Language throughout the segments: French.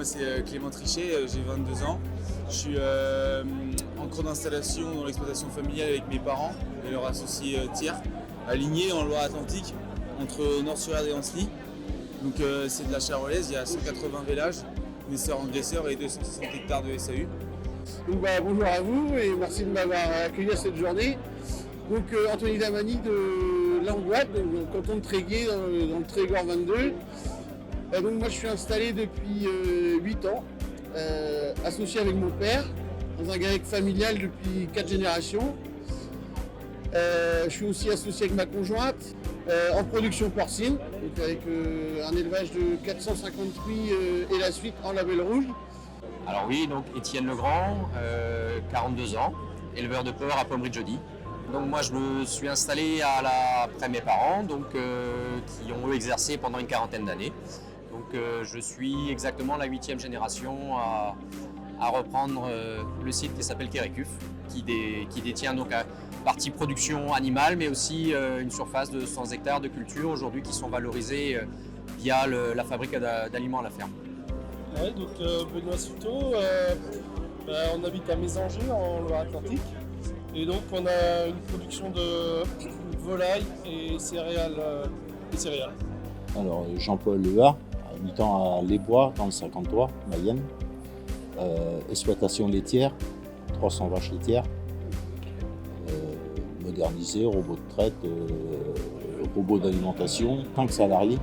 moi c'est Clément Trichet, j'ai 22 ans. Je suis en cours d'installation dans l'exploitation familiale avec mes parents et leur associé Thiers, aligné en Loire-Atlantique, entre Nord-sur-Erdre et Ancenis. Donc c'est de la charolaise, il y a 180 vélages, naisseurs-engraisseurs et 260 hectares de SAU. Donc, bonjour à vous et merci de m'avoir accueilli à cette journée. Donc Anthony Damani de Langouade, canton de Tréguier dans le Trégor 22. Donc moi je suis installé depuis 8 ans, associé avec mon père, dans un GAEC familial depuis 4 générations. Je suis aussi associé avec ma conjointe en production porcine, donc avec un élevage de 458 et la suite en label rouge. Alors oui, donc Étienne Legrand, 42 ans, éleveur de porc à Pommery-Jody. Donc moi je me suis installé après mes parents, donc, qui ont eux exercé pendant une quarantaine d'années. Donc je suis exactement la 8e génération à reprendre le site qui s'appelle Kérécuf, qui détient donc la partie production animale, mais aussi une surface de 100 hectares de culture aujourd'hui qui sont valorisés via la fabrique d'aliments à la ferme. Ouais, donc Benoît Souto, on habite à Mésanger en Loire-Atlantique et donc on a une production de volailles et céréales. Alors Jean-Paul Lehard, habitant à Les Bois dans le 53, Mayenne. Exploitation laitière, 300 vaches laitières, modernisé, robot de traite, robot d'alimentation, 5 salariés.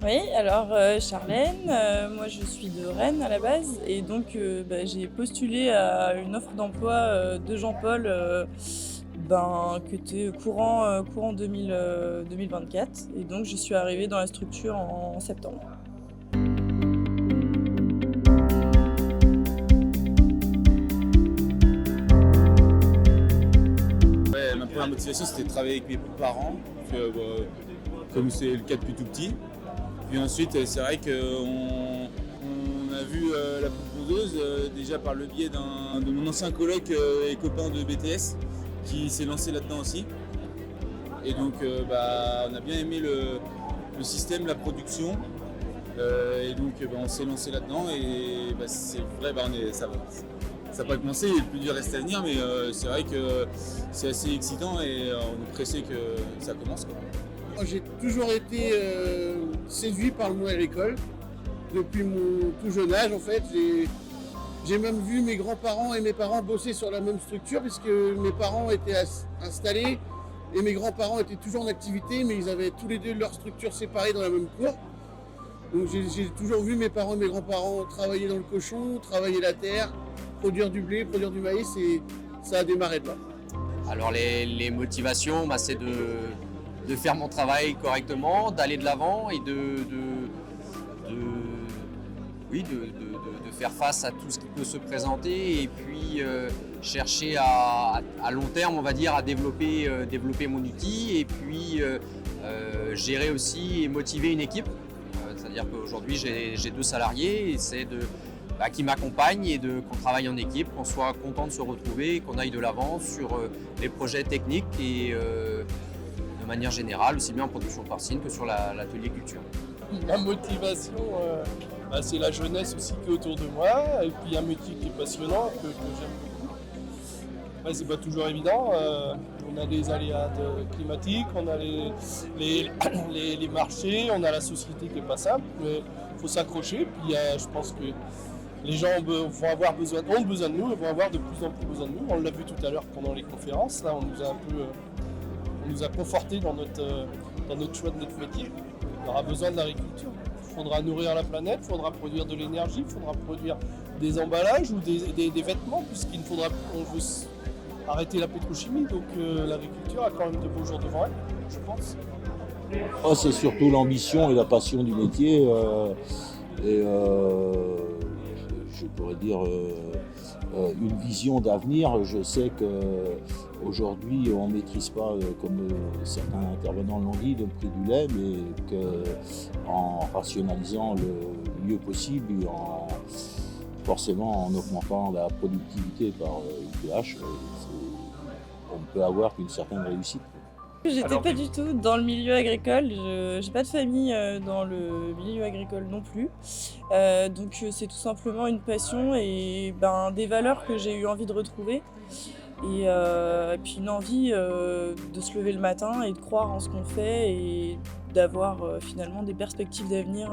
Oui, alors Charlène, moi je suis de Rennes à la base et donc j'ai postulé à une offre d'emploi de Jean-Paul qui était courant 2024 et donc je suis arrivée dans la structure en septembre. Ouais, ma première motivation c'était de travailler avec mes parents, comme c'est le cas depuis tout petit. Puis ensuite, c'est vrai qu'on a vu la proposeuse déjà par le biais de mon ancien coloc et copain de BTS qui s'est lancé là-dedans aussi. Et donc, on a bien aimé le système, la production. Et donc, on s'est lancé là-dedans. Et c'est vrai, ça n'a pas commencé, le plus dur reste à venir, mais c'est vrai que c'est assez excitant et on est pressé que ça commence, quoi. J'ai toujours été séduit par le monde agricole. Depuis mon tout jeune âge, en fait, j'ai même vu mes grands-parents et mes parents bosser sur la même structure, puisque mes parents étaient installés et mes grands-parents étaient toujours en activité, mais ils avaient tous les deux leur structure séparée dans la même cour. Donc j'ai toujours vu mes parents et mes grands-parents travailler dans le cochon, travailler la terre, produire du blé, produire du maïs, et ça a démarré de là. Alors les motivations, c'est de faire mon travail correctement, d'aller de l'avant et de faire face à tout ce qui peut se présenter et puis chercher à long terme, on va dire, à développer mon outil et puis gérer aussi et motiver une équipe. C'est-à-dire qu'aujourd'hui j'ai 2 salariés et c'est qui m'accompagnent et qu'on travaille en équipe, qu'on soit content de se retrouver, qu'on aille de l'avant sur les projets techniques et de manière générale, aussi bien en production porcine que sur l'atelier culture. Ma motivation, c'est la jeunesse aussi qui est autour de moi, et puis un métier qui est passionnant, que j'aime beaucoup. C'est pas toujours évident, on a des aléas climatiques, on a les marchés, on a la société qui n'est pas simple, mais il faut s'accrocher, puis je pense que les gens ont besoin de nous, et vont avoir de plus en plus besoin de nous. On l'a vu tout à l'heure pendant les conférences, là on nous a conforté dans notre choix de notre métier. On aura besoin de l'agriculture. Il faudra nourrir la planète, il faudra produire de l'énergie, il faudra produire des emballages ou des vêtements, puisqu'on veut arrêter la pétrochimie. Donc l'agriculture a quand même de beaux jours devant elle, je pense. C'est surtout l'ambition et la passion du métier. Je pourrais dire une vision d'avenir. Je sais qu'aujourd'hui on ne maîtrise pas, comme certains intervenants l'ont dit, le prix du lait, mais qu'en rationalisant le mieux possible, forcément en augmentant la productivité par UPH, on ne peut avoir qu'une certaine réussite. J'étais Alors, pas du tout dans le milieu agricole, j'ai pas de famille dans le milieu agricole non plus. Donc c'est tout simplement une passion et des valeurs que j'ai eu envie de retrouver. Et puis une envie de se lever le matin et de croire en ce qu'on fait et d'avoir finalement des perspectives d'avenir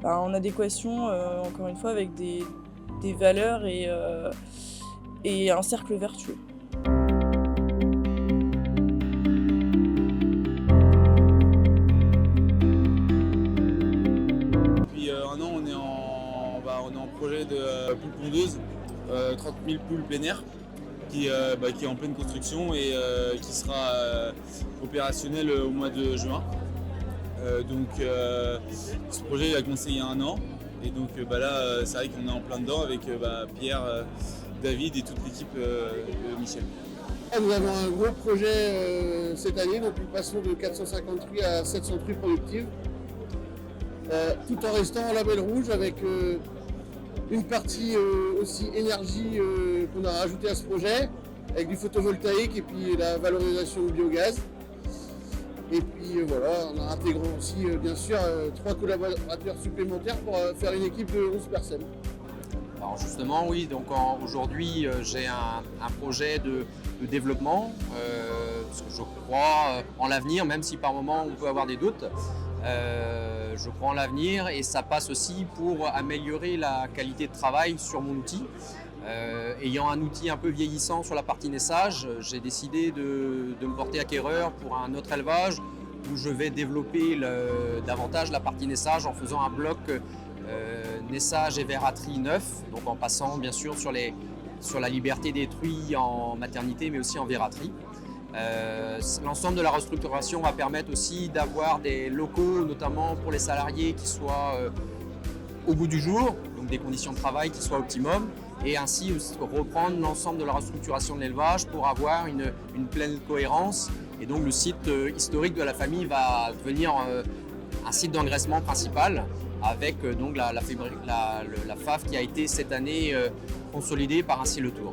en adéquation, encore une fois, avec des valeurs et un cercle vertueux. Depuis un an, on est en projet de poule pondeuse, 30 000 poules plein air, qui est en pleine construction et qui sera opérationnel au mois de juin. Ce projet a commencé il y a un an et donc là c'est vrai qu'on est en plein dedans avec Pierre, David et toute l'équipe de Michel. Nous avons un gros projet cette année, donc nous passons de 450 truies à 700 truies productives, tout en restant en label rouge avec une partie aussi énergie qu'on a rajoutée à ce projet, avec du photovoltaïque et puis la valorisation du biogaz. Et puis voilà, en intégrant aussi bien sûr 3 collaborateurs supplémentaires pour faire une équipe de 11 personnes. Alors justement, oui, donc aujourd'hui j'ai un projet de développement, parce que je crois en l'avenir, même si par moment on peut avoir des doutes. Je crois en l'avenir et ça passe aussi pour améliorer la qualité de travail sur mon outil. Ayant un outil un peu vieillissant sur la partie naissage, j'ai décidé de me porter acquéreur pour un autre élevage où je vais développer davantage la partie naissage en faisant un bloc naissage et verraterie neuf, donc en passant bien sûr sur la liberté des truies en maternité mais aussi en verraterie. L'ensemble de la restructuration va permettre aussi d'avoir des locaux, notamment pour les salariés, qui soient au bout du jour, donc des conditions de travail qui soient optimum, et ainsi reprendre l'ensemble de la restructuration de l'élevage pour avoir une pleine cohérence. Et donc le site historique de la famille va devenir un site d'engraissement principal avec donc la FAF qui a été cette année consolidée par ainsi le tour.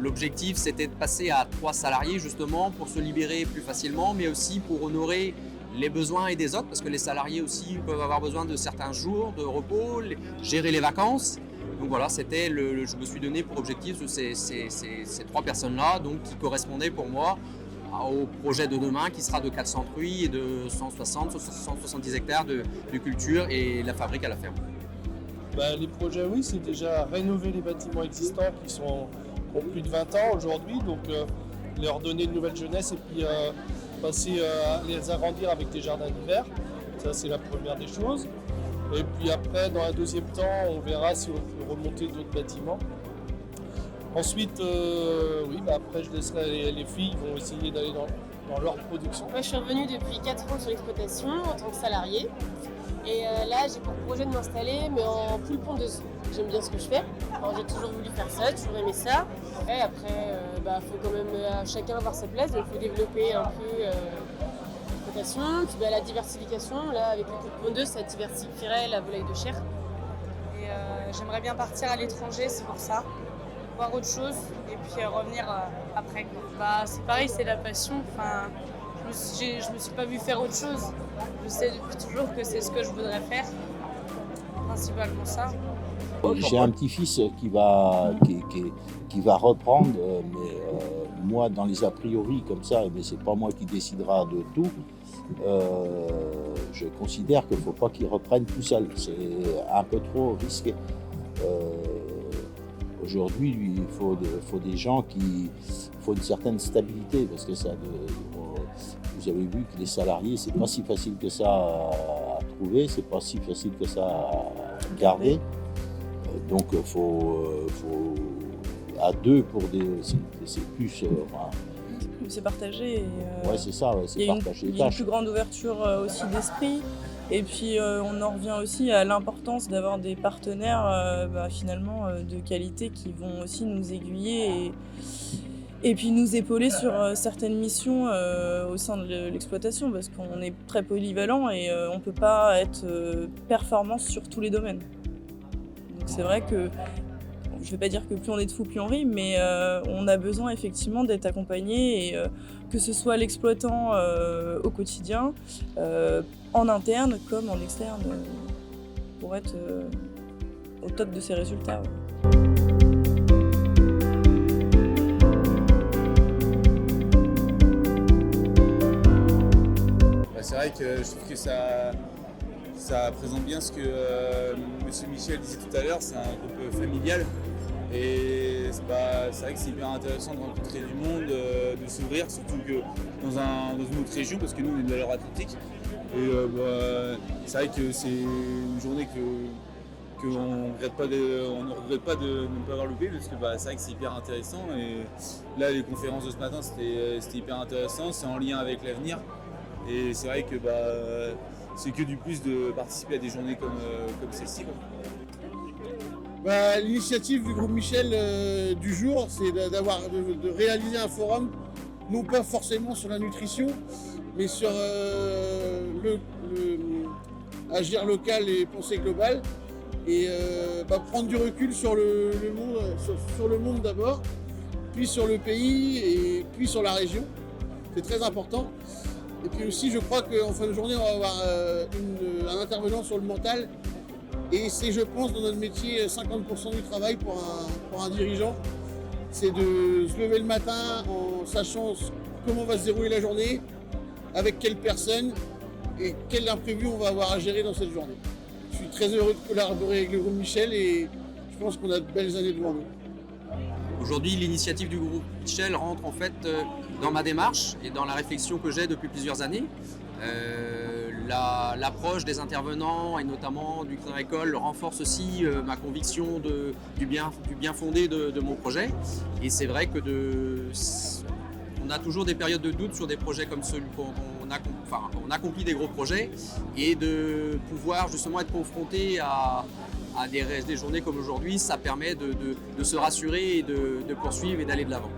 L'objectif, c'était de passer à 3 salariés justement pour se libérer plus facilement, mais aussi pour honorer les besoins et des autres, parce que les salariés aussi peuvent avoir besoin de certains jours de repos, gérer les vacances. Donc voilà, je me suis donné pour objectif ces 3 personnes-là, donc qui correspondaient pour moi au projet de demain qui sera de 400 truies et de 170 hectares de culture et la fabrique à la ferme. Les projets, oui, c'est déjà rénover les bâtiments existants qui ont plus de 20 ans aujourd'hui, donc leur donner une nouvelle jeunesse et puis passer à les agrandir avec des jardins d'hiver. Ça, c'est la première des choses. Et puis après, dans un deuxième temps, on verra si on peut remonter d'autres bâtiments. Ensuite, après, je laisserai les filles, vont essayer d'aller dans leur production. Moi, je suis revenue depuis 4 ans sur l'exploitation en tant que salarié. Et là, j'ai pour projet de m'installer, mais en poule pondeuse. J'aime bien ce que je fais. Alors, j'ai toujours voulu faire ça, toujours aimé ça. Et après, faut quand même chacun avoir sa place. Donc, il faut développer un peu l'exploitation. Puis la diversification, là, avec les poules pondeuses, ça diversifierait la volaille de chair. Et j'aimerais bien partir à l'étranger, c'est pour ça. Voir autre chose et puis revenir après. C'est pareil, c'est la passion. Enfin, je me suis pas vue faire autre chose. Je sais depuis toujours que c'est ce que je voudrais faire. Principalement ça. J'ai un petit-fils qui va reprendre, mais moi, dans les a priori comme ça, mais c'est pas moi qui décidera de tout. Je considère qu'il ne faut pas qu'il reprenne tout seul. C'est un peu trop risqué. Aujourd'hui, il faut des gens il faut une certaine stabilité parce que vous avez vu que les salariés, c'est pas si facile que ça à trouver, c'est pas si facile que ça à garder. Donc, faut à 2 pour c'est plus. C'est partagé. Ouais, c'est ça, c'est partagé. Il y a une plus grande ouverture aussi d'esprit. Et puis on en revient aussi à l'importance d'avoir des partenaires finalement de qualité qui vont aussi nous aiguiller et puis nous épauler sur certaines missions au sein de l'exploitation parce qu'on est très polyvalent et on ne peut pas être performant sur tous les domaines. Donc c'est vrai que je vais pas dire que plus on est de fous, plus on rit, mais on a besoin effectivement d'être accompagné, et que ce soit l'exploitant au quotidien, en interne comme en externe, pour être au top de ses résultats. Ouais. C'est vrai que je trouve que ça présente bien ce que Monsieur Michel disait tout à l'heure, c'est un groupe familial. Et c'est vrai que c'est hyper intéressant de rencontrer du monde, de s'ouvrir, surtout que dans une autre région, parce que nous on est de la Loire-Atlantique. Et c'est vrai que c'est une journée qu'on ne regrette pas de ne pas avoir loupé, parce que c'est vrai que c'est hyper intéressant. Et là, les conférences de ce matin, c'était hyper intéressant, c'est en lien avec l'avenir. Et c'est vrai que c'est que du plus de participer à des journées comme celle-ci. L'initiative du groupe Michel du jour, c'est de réaliser un forum, non pas forcément sur la nutrition, mais sur agir local et penser global, et prendre du recul sur le monde, sur le monde d'abord, puis sur le pays et puis sur la région. C'est très important. Et puis aussi, je crois qu'en fin de journée, on va avoir un intervenant sur le mental. Et c'est, je pense, dans notre métier, 50% du travail pour un dirigeant. C'est de se lever le matin en sachant comment va se dérouler la journée, avec quelle personne et quel imprévu on va avoir à gérer dans cette journée. Je suis très heureux de collaborer avec le groupe Michel et je pense qu'on a de belles années devant nous. Aujourd'hui, l'initiative du groupe Michel rentre en fait dans ma démarche et dans la réflexion que j'ai depuis plusieurs années. L'approche des intervenants et notamment du Crédit Agricole renforce aussi ma conviction du bien fondé de mon projet. Et c'est vrai que on a toujours des périodes de doute sur des projets comme celui on accomplit des gros projets, et de pouvoir justement être confronté à des journées comme aujourd'hui, ça permet de se rassurer et de poursuivre et d'aller de l'avant.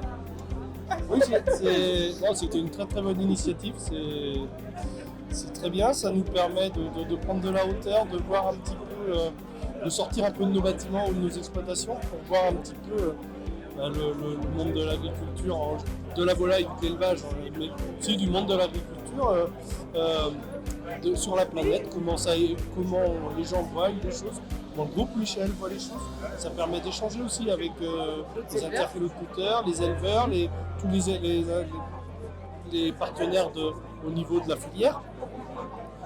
Oui, c'était une très très bonne initiative, c'est très bien, ça nous permet de prendre de la hauteur, de voir un petit peu, de sortir un peu de nos bâtiments ou de nos exploitations pour voir un petit peu le monde de l'agriculture, de la volaille, de l'élevage, mais aussi du monde de l'agriculture sur la planète, comment les gens voient les choses. Dans le groupe Michel voit les choses. Ça permet d'échanger aussi avec les interlocuteurs, les éleveurs, tous les partenaires au niveau de la filière.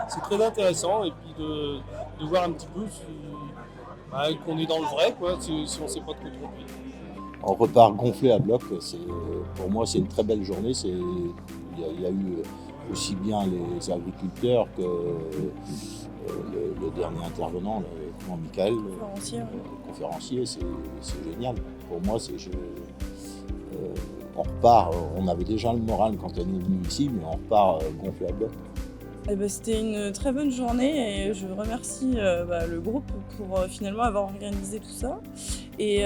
C'est très intéressant, et puis de voir un petit peu qu'on est dans le vrai, si on ne s'est pas trop trompé. On repart gonflé à bloc. Pour moi, c'est une très belle journée. Il y a eu aussi bien les agriculteurs que le dernier intervenant, Michael, le conférencier. C'est génial. Pour moi, on repart. On avait déjà le moral quand on est venu ici, mais on repart gonflé à bloc. C'était une très bonne journée, et je remercie le groupe pour finalement avoir organisé tout ça. Et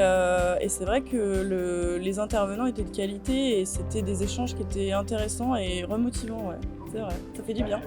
c'est vrai que les intervenants étaient de qualité, et c'était des échanges qui étaient intéressants et remotivants. Ouais. C'est vrai, ça fait du bien.